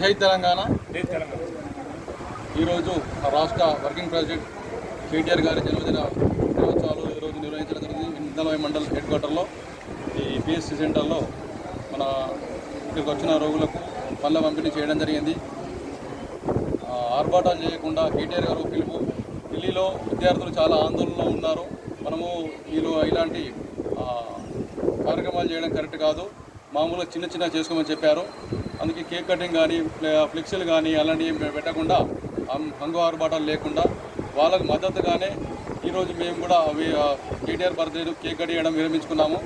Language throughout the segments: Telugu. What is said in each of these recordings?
జై తెలంగాణ. ఈరోజు రాష్ట్ర వర్కింగ్ ప్రెసిడెంట్ కేటీఆర్ గారి జన్మదిన దినోత్సవాలు ఈరోజు నిర్వహించడం జరిగింది. ఇందలవాయి మండల్ హెడ్ క్వార్టర్లో ఈ పిఎస్సి సెంటర్లో మన ఇక్కడికి వచ్చిన రోగులకు పళ్ళ పంపిణీ చేయడం జరిగింది. ఆర్భాటాలు చేయకుండా కేటీఆర్ గారు పిలుపు. ఢిల్లీలో విద్యార్థులు చాలా ఆందోళనలో ఉన్నారు. మనము ఇలాంటి కార్యక్రమాలు చేయడం కరెక్ట్ కాదు, మామూలుగా చిన్న చేసుకోమని చెప్పారు. అందుకే కేక్ కటింగ్ కానీ ఫ్లెక్సీలు కానీ అలాంటివి పెట్టకుండా హంగు ఆర్భాటాలు లేకుండా వాళ్ళకు మద్దతుగానే ఈరోజు మేము కూడా కేటీఆర్ బర్త్డేను కేక్ కట్ చేయడం విరమించుకున్నాము.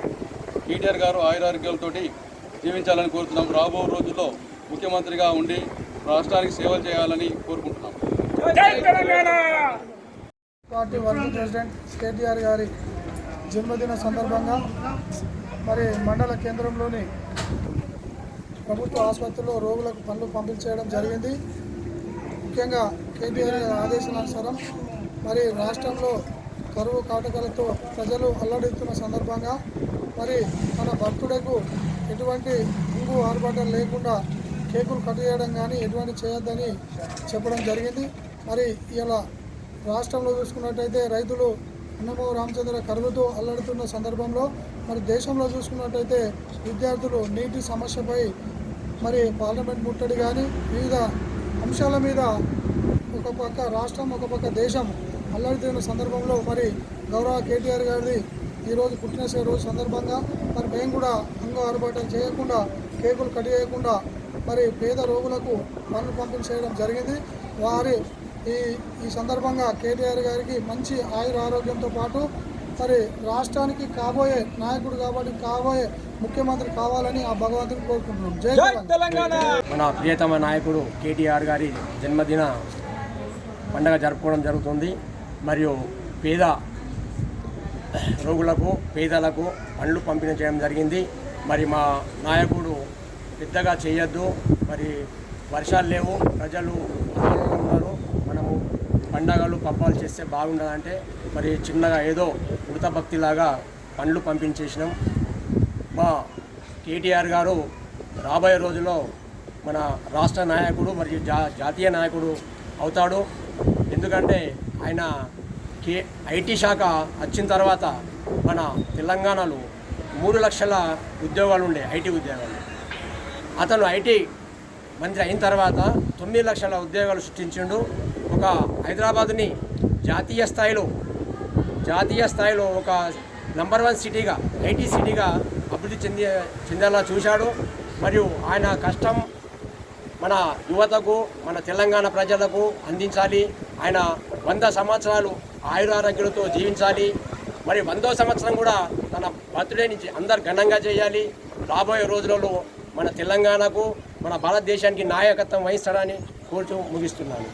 కేటీఆర్ గారు ఆయురారోగ్యాలతోటి జీవించాలని కోరుతున్నాం. రాబో రోజుల్లో ముఖ్యమంత్రిగా ఉండి రాష్ట్రానికి సేవలు చేయాలని కోరుకుంటున్నాం. పార్టీ వర్కింగ్ ప్రెసిడెంట్ కేటీఆర్ గారి జన్మదిన సందర్భంగా మరి మండల కేంద్రంలోని ప్రభుత్వ ఆసుపత్రిలో రోగులకు పనులు పంపించేయడం జరిగింది. ముఖ్యంగా కేటీఆర్ గారి ఆదేశానుసారం మరి రాష్ట్రంలో కరువు కాటకాలతో ప్రజలు అల్లడిస్తున్న సందర్భంగా మరి మన బర్త్డేకు ఎటువంటి ముందు ఆర్భాటాలు లేకుండా కేకులు కట్ చేయడం కానీ ఎటువంటి చేయొద్దని చెప్పడం జరిగింది. మరి ఇలా రాష్ట్రంలో చూసుకున్నట్టయితే రైతులు అన్నమో రామచంద్ర కరువుతో అల్లడుతున్న సందర్భంలో మరి దేశంలో చూసుకున్నట్టయితే విద్యార్థులు నీటి సమస్యపై మరి పార్లమెంట్ ముట్టడి కానీ వివిధ అంశాల మీద ఒక పక్క రాష్ట్రం ఒక పక్క దేశం అల్లడుతున్న సందర్భంలో మరి గౌరవ కేటీఆర్ గారిది ఈరోజు పుట్టినరోజు రోజు సందర్భంగా మరి మేము కూడా అంగ ఆర్భాటం చేయకుండా కేకులు కట్ చేయకుండా మరి పేద రోగులకు పనులు పంపిణీ చేయడం జరిగింది. వారి ఈ సందర్భంగా కేటీఆర్ గారికి మంచి ఆరోగ్యంతో పాటు మరి రాష్ట్రానికి కాబోయే నాయకుడు కాబట్టి కాబోయే ముఖ్యమంత్రి కావాలని ఆ భగవంతుని కోరుకుంటున్నాం. జై తెలంగాణ. మన ప్రియతమ నాయకుడు కేటీఆర్ గారి జన్మదిన పండుగ జరుపుకోవడం జరుగుతుంది. మరియు పేద రోగులకు పేదలకు పండ్లు పంపిణీ చేయడం జరిగింది. మరి మా నాయకుడు పెద్దగా చేయొద్దు, మరి వర్షాలు లేవు, ప్రజలు ఆందోళనలో ఉన్నారు, మనము పండగలు పబ్బాలు చేస్తే బాగుండదంటే మరి చిన్నగా ఏదో ఉడత భక్తిలాగా పండ్లు పంపించేసినాం. మా కేటీఆర్ గారు రాబోయే రోజుల్లో మన రాష్ట్ర నాయకుడు మరియు జాతీయ నాయకుడు అవుతాడు. ఎందుకంటే ఆయన ఐటీ శాఖ వచ్చిన తర్వాత మన తెలంగాణలో 3 లక్షల ఉద్యోగాలు ఉండే ఐటీ ఉద్యోగాలు. అతను ఐటీ మంత్రి అయిన తర్వాత 9 లక్షల ఉద్యోగాలు సృష్టించిండు. ఒక హైదరాబాదుని జాతీయ స్థాయిలో ఒక నంబర్ 1 సిటీగా ఐటీ సిటీగా అభివృద్ధి చెందేలా చూశాడు. మరియు ఆయన కష్టం మన యువతకు మన తెలంగాణ ప్రజలకు అందించాలి. ఆయన 100 సంవత్సరాలు ఆయురారోగ్యాలతో జీవించాలి. మరి 100వ సంవత్సరం కూడా తన బర్త్డే నుంచి అందరు ఘనంగా చేయాలి. రాబోయే రోజులలో మన తెలంగాణకు మన భారతదేశానికి నాయకత్వం వహిస్తాడని కోరుతూ ముగిస్తున్నాను.